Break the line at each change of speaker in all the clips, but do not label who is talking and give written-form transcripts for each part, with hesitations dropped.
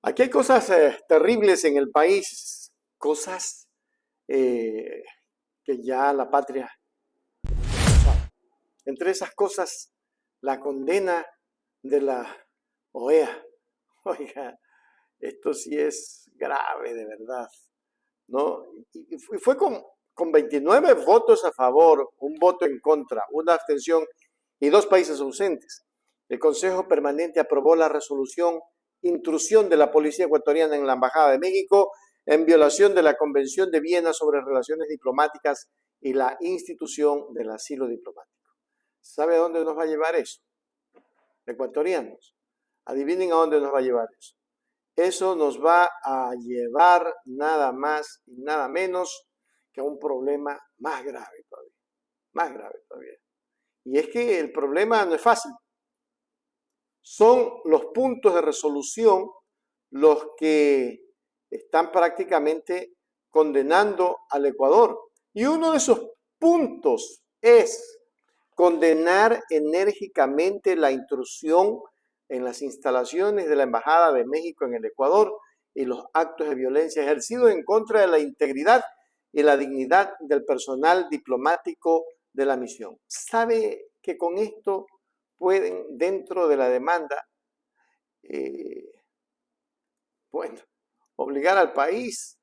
Aquí hay cosas terribles en el país, cosas que ya la patria sabe. Entre esas cosas, la condena de la OEA. Oiga, esto sí es grave, de verdad, ¿no? Y fue con 29 votos a favor, un voto en contra, una abstención y 2 países ausentes. El Consejo Permanente aprobó la resolución intrusión de la policía ecuatoriana en la Embajada de México en violación de la Convención de Viena sobre relaciones diplomáticas y la institución del asilo diplomático. ¿Sabe a dónde nos va a llevar eso? Ecuatorianos, adivinen a dónde nos va a llevar eso. Eso nos va a llevar nada más y nada menos que a un problema más grave todavía. Y es que el problema no es fácil. Son los puntos de resolución los que están prácticamente condenando al Ecuador. Y uno de esos puntos es condenar enérgicamente la intrusión en las instalaciones de la Embajada de México en el Ecuador y los actos de violencia ejercidos en contra de la integridad y la dignidad del personal diplomático de la misión. ¿Sabe que con esto pueden, dentro de la demanda, obligar al país,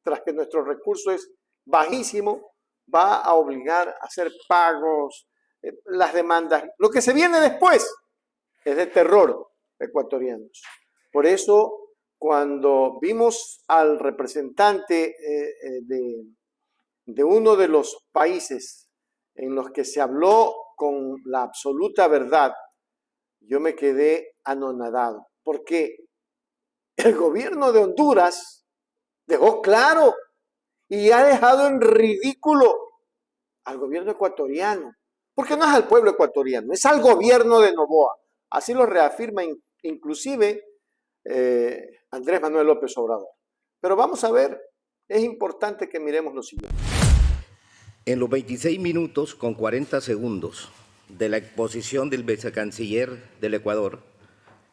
tras que nuestro recurso es bajísimo, va a obligar a hacer pagos, las demandas? Lo que se viene después es de terror ecuatorianos. Por eso, cuando vimos al representante de uno de los países en los que se habló con la absoluta verdad, yo me quedé anonadado, porque el gobierno de Honduras dejó claro y ha dejado en ridículo al gobierno ecuatoriano, porque no es al pueblo ecuatoriano, es al gobierno de Noboa. Así lo reafirma inclusive Andrés Manuel López Obrador. Pero vamos a ver, es importante que miremos lo siguiente.
En los 26 minutos con 40 segundos de la exposición del vicecanciller del Ecuador,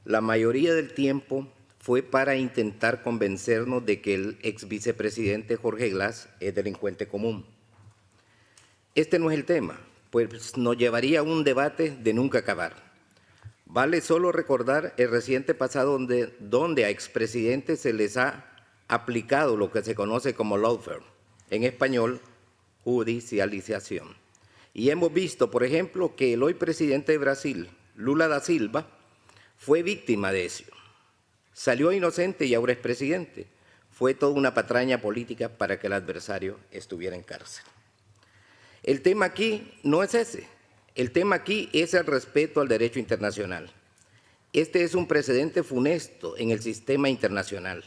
la mayoría del tiempo fue para intentar convencernos de que el ex vicepresidente Jorge Glass es delincuente común. Este no es el tema, pues nos llevaría a un debate de nunca acabar. Vale solo recordar el reciente pasado donde a expresidentes se les ha aplicado lo que se conoce como lawfare, en español, judicialización. Y hemos visto, por ejemplo, que el hoy presidente de Brasil, Lula da Silva, fue víctima de eso. Salió inocente y ahora es presidente. Fue toda una patraña política para que el adversario estuviera en cárcel. El tema aquí no es ese. El tema aquí es el respeto al derecho internacional. Este es un precedente funesto en el sistema internacional.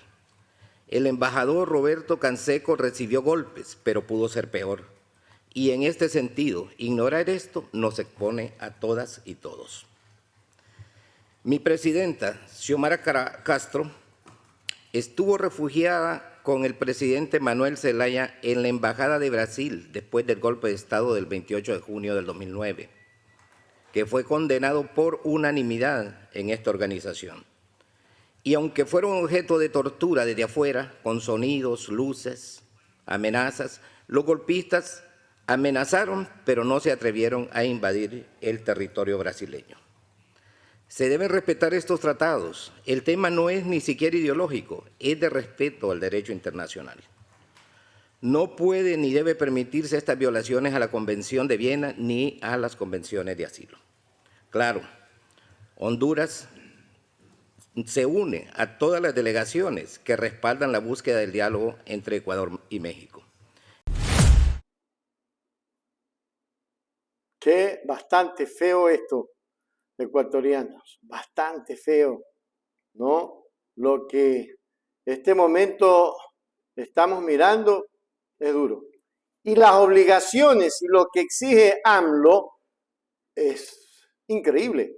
El embajador Roberto Canseco recibió golpes, pero pudo ser peor. Y en este sentido, ignorar esto nos expone a todas y todos. Mi presidenta, Xiomara Castro, estuvo refugiada con el presidente Manuel Zelaya en la Embajada de Brasil después del golpe de Estado del 28 de junio del 2009, que fue condenado por unanimidad en esta organización. Y aunque fueron objeto de tortura desde afuera, con sonidos, luces, amenazas, los golpistas amenazaron, pero no se atrevieron a invadir el territorio brasileño. Se deben respetar estos tratados. El tema no es ni siquiera ideológico, es de respeto al derecho internacional. No puede ni debe permitirse estas violaciones a la Convención de Viena ni a las convenciones de asilo. Claro, Honduras se une a todas las delegaciones que respaldan la búsqueda del diálogo entre Ecuador y México.
Qué bastante feo esto, ecuatorianos, bastante feo, ¿no? Lo que este momento estamos mirando es duro. Y las obligaciones y lo que exige AMLO es increíble.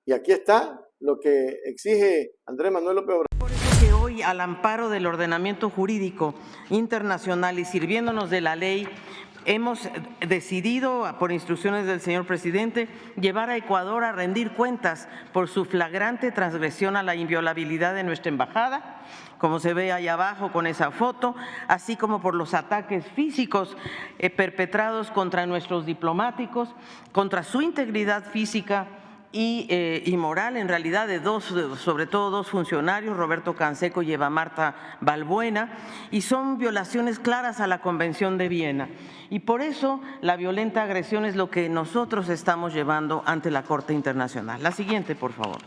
Y aquí está lo que exige Andrés Manuel López Obrador.
Por eso que hoy, al amparo del ordenamiento jurídico internacional y sirviéndonos de la ley, hemos decidido, por instrucciones del señor presidente, llevar a Ecuador a rendir cuentas por su flagrante transgresión a la inviolabilidad de nuestra embajada, como se ve ahí abajo con esa foto, así como por los ataques físicos perpetrados contra nuestros diplomáticos, contra su integridad física y moral, en realidad, de sobre todo dos funcionarios, Roberto Canseco y Eva Marta Balbuena, y son violaciones claras a la Convención de Viena. Y por eso la violenta agresión es lo que nosotros estamos llevando ante la Corte Internacional. La siguiente, por favor.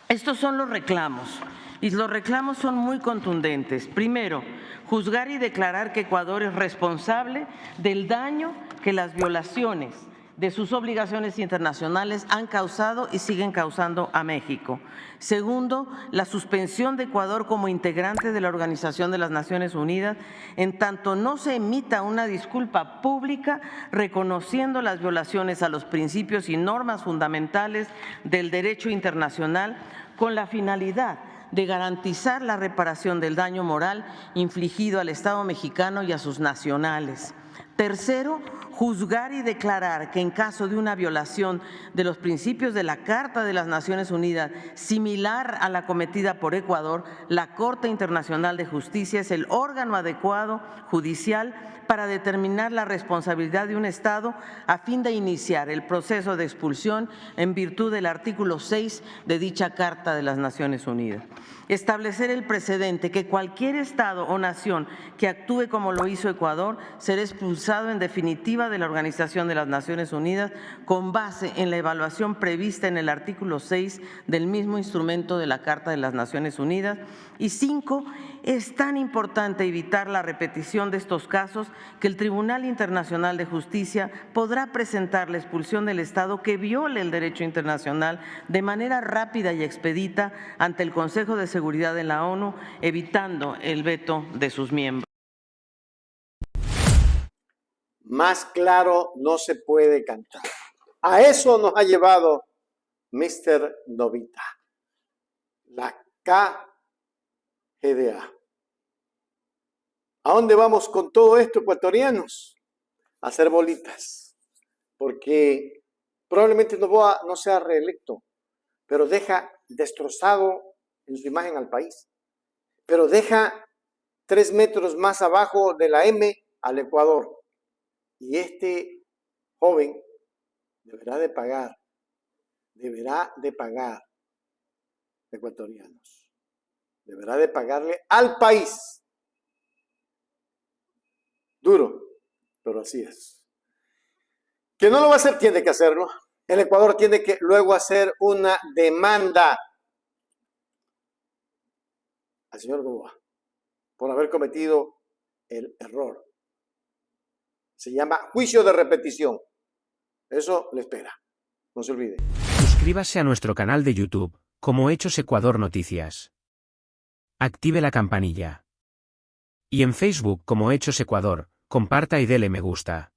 Estos son los reclamos. Y los reclamos son muy contundentes. Primero, juzgar y declarar que Ecuador es responsable del daño que las violaciones de sus obligaciones internacionales han causado y siguen causando a México. Segundo, la suspensión de Ecuador como integrante de la Organización de las Naciones Unidas, en tanto no se emita una disculpa pública reconociendo las violaciones a los principios y normas fundamentales del derecho internacional, con la finalidad de garantizar la reparación del daño moral infligido al Estado mexicano y a sus nacionales. Tercero, juzgar y declarar que en caso de una violación de los principios de la Carta de las Naciones Unidas, similar a la cometida por Ecuador, la Corte Internacional de Justicia es el órgano adecuado judicial para determinar la responsabilidad de un Estado a fin de iniciar el proceso de expulsión en virtud del artículo 6 de dicha Carta de las Naciones Unidas. Establecer el precedente que cualquier Estado o nación que actúe como lo hizo Ecuador será expulsado en definitiva de la Organización de las Naciones Unidas con base en la evaluación prevista en el artículo 6 del mismo instrumento de la Carta de las Naciones Unidas. Y 5, es tan importante evitar la repetición de estos casos que el Tribunal Internacional de Justicia podrá presentar la expulsión del Estado que viole el derecho internacional de manera rápida y expedita ante el Consejo de Seguridad de la ONU, evitando el veto de sus miembros.
Más claro no se puede cantar. A eso nos ha llevado Mr. Novita, la KGDA. ¿A dónde vamos con todo esto, ecuatorianos? A hacer bolitas, porque probablemente no sea reelecto, pero deja destrozado en su imagen al país, pero deja 3 metros más abajo de la M al Ecuador. Y este joven deberá de pagar, ecuatorianos, deberá de pagarle al país. Duro, pero así es. Que no lo va a hacer, tiene que hacerlo. El Ecuador tiene que luego hacer una demanda al señor Noboa por haber cometido el error. Se llama juicio de repetición. Eso le espera. No se olvide.
Suscríbase a nuestro canal de YouTube, como Hechos Ecuador Noticias. Active la campanilla. Y en Facebook como Hechos Ecuador, comparta y dele me gusta.